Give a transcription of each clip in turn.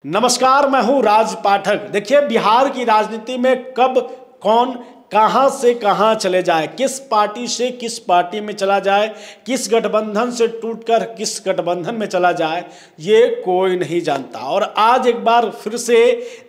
नमस्कार, मैं हूं राज पाठक। देखिए, बिहार की राजनीति में कब कौन कहां से कहां चले जाए, किस पार्टी से किस पार्टी में चला जाए, किस गठबंधन से टूटकर किस गठबंधन में चला जाए, ये कोई नहीं जानता। और आज एक बार फिर से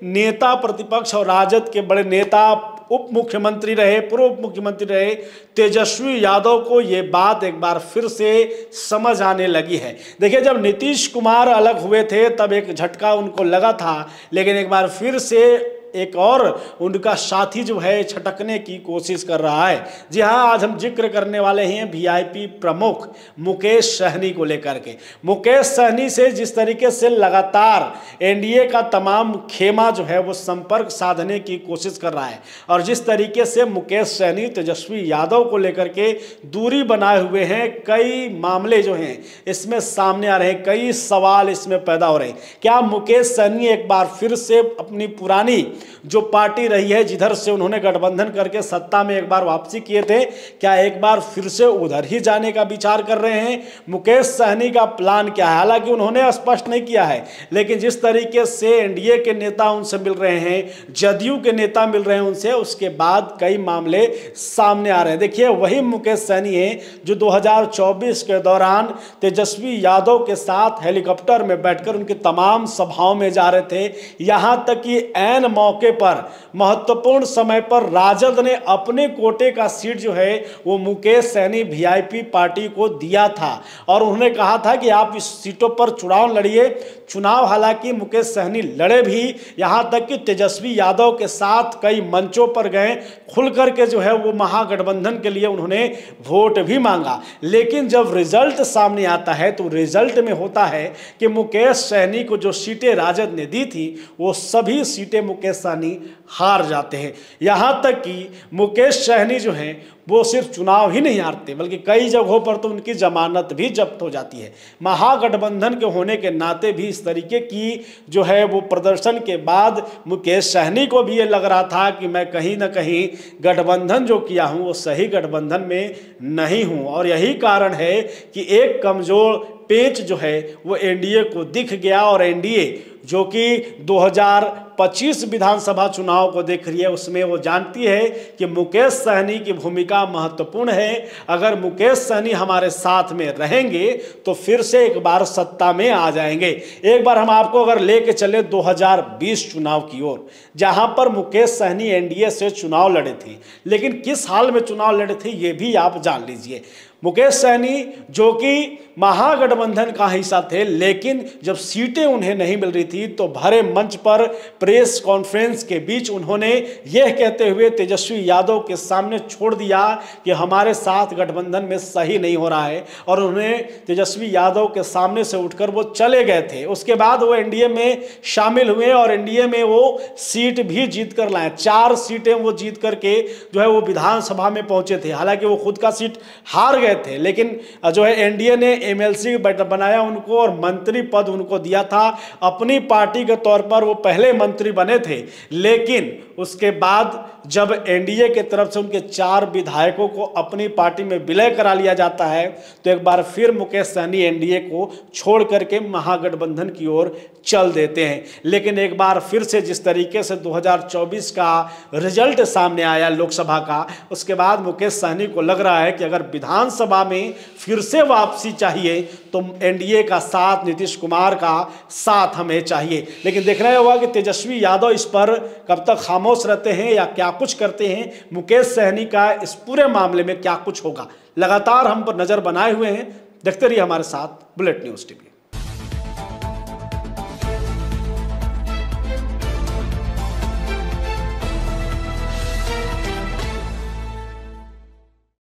नेता प्रतिपक्ष और राजद के बड़े नेता, उप मुख्यमंत्री रहे, पूर्व उप मुख्यमंत्री रहे तेजस्वी यादव को ये बात एक बार फिर से समझ आने लगी है। देखिए, जब नीतीश कुमार अलग हुए थे तब एक झटका उनको लगा था, लेकिन एक बार फिर से एक और उनका साथी जो है छटकने की कोशिश कर रहा है। जी हाँ, आज हम जिक्र करने वाले हैं वीआईपी प्रमुख मुकेश सहनी को लेकर के। मुकेश सहनी से जिस तरीके से लगातार एनडीए का तमाम खेमा जो है वो संपर्क साधने की कोशिश कर रहा है, और जिस तरीके से मुकेश सहनी तेजस्वी यादव को लेकर के दूरी बनाए हुए हैं, कई मामले जो हैं इसमें सामने आ रहे हैं, कई सवाल इसमें पैदा हो रहे हैं। क्या मुकेश सहनी एक बार फिर से अपनी पुरानी जो पार्टी रही है, जिधर से उन्होंने गठबंधन करके सत्ता में एक बार वापसी किए थे, क्या एक बार फिर से उधर ही जाने का विचार कर रहे हैं? मुकेश सहनी का प्लान क्या है? हालांकि उन्होंने स्पष्ट नहीं किया है, लेकिन जिस तरीके से एनडीए के नेता उनसे मिल रहे हैं, जदयू के नेता मिल रहे हैं उनसे, उसके बाद कई मामले सामने आ रहे हैं। देखिए, वही मुकेश सहनी है जो 2024 के दौरान तेजस्वी यादव के साथ हेलीकॉप्टर में बैठकर उनकी तमाम सभाओं में जा रहे थे। यहां तक कि ऐन मौके पर, महत्वपूर्ण समय पर राजद ने अपने कोटे का सीट जो है वो मुकेश सहनी वीआईपी पार्टी को दिया था, और उन्होंने कहा था कि आप इस सीटों पर चुनाव लड़िए। चुनाव हालांकि मुकेश सहनी लड़े भी, यहां तक कि तेजस्वी यादव के साथ कई मंचों पर गए, खुल करके जो है वो महागठबंधन के लिए उन्होंने वोट भी मांगा। लेकिन जब रिजल्ट सामने आता है तो रिजल्ट में होता है कि मुकेश सहनी को जो सीटें राजद ने दी थी वो सभी सीटें मुकेश सहनी हार जाते हैं। यहां तक कि मुकेश सहनी जो हैं वो सिर्फ चुनाव ही नहीं हारते, बल्कि कई जगहों पर तो उनकी जमानत भी जब्त हो जाती है। महागठबंधन के होने के नाते भी इस तरीके की जो है वो प्रदर्शन के बाद मुकेश सहनी को भी ये लग रहा था कि मैं कहीं ना कहीं गठबंधन जो किया हूँ वो सही गठबंधन में नहीं हूँ, और यही कारण है कि एक कमजोर पेच जो है वो एनडीए को दिख गया। और एनडीए जो कि 2025 विधानसभा चुनाव को देख रही है, उसमें वो जानती है कि मुकेश सहनी की भूमिका महत्वपूर्ण है। अगर मुकेश सहनी हमारे साथ में रहेंगे तो फिर से एक बार सत्ता में आ जाएंगे। एक बार हम आपको अगर लेके चले 2020 चुनाव की ओर, जहां पर मुकेश सहनी एनडीए से चुनाव लड़े थे, लेकिन किस हाल में चुनाव लड़े थे ये भी आप जान लीजिए। मुकेश सहनी जो कि महागठबंधन का हिस्सा थे, लेकिन जब सीटें उन्हें नहीं मिल रही थी तो भरे मंच पर प्रेस कॉन्फ्रेंस के बीच उन्होंने यह कहते हुए तेजस्वी यादव के सामने छोड़ दिया कि हमारे साथ गठबंधन में सही नहीं हो रहा है, और उन्हें तेजस्वी यादव के सामने से उठकर वो चले गए थे। उसके बाद वो एनडीए में शामिल हुए और एनडीए में वो सीट भी जीत कर लाए। 4 सीटें वो जीत करके जो है वो विधानसभा में पहुंचे थे। हालांकि वो खुद का सीट हार गए थे, लेकिन जो है एनडीए ने एमएलसी बनाया उनको और मंत्री पद उनको दिया था। अपनी पार्टी के तौर पर वो पहले मंत्री बने थे, लेकिन उसके बाद जब एनडीए के तरफ से उनके 4 विधायकों को अपनी पार्टी में विलय करा लिया जाता है तो एक बार फिर मुकेश सहनी एनडीए को छोड़ करके महागठबंधन की ओर चल देते हैं। लेकिन एक बार फिर से जिस तरीके से 2024 का रिजल्ट सामने आया लोकसभा का, उसके बाद मुकेश सहनी को लग रहा है कि अगर विधानसभा में फिर से वापसी चाहिए तो एनडीए का साथ, नीतीश कुमार का साथ हमें चाहिए। लेकिन देखना होगा कि तेजस्वी यादव इस पर कब तक खामोश रहते हैं या क्या कुछ करते हैं। मुकेश सहनी का इस पूरे मामले में क्या कुछ होगा, लगातार हम पर नजर बनाए हुए हैं। देखते रहिए हमारे साथ बुलेट न्यूज़ टीवी।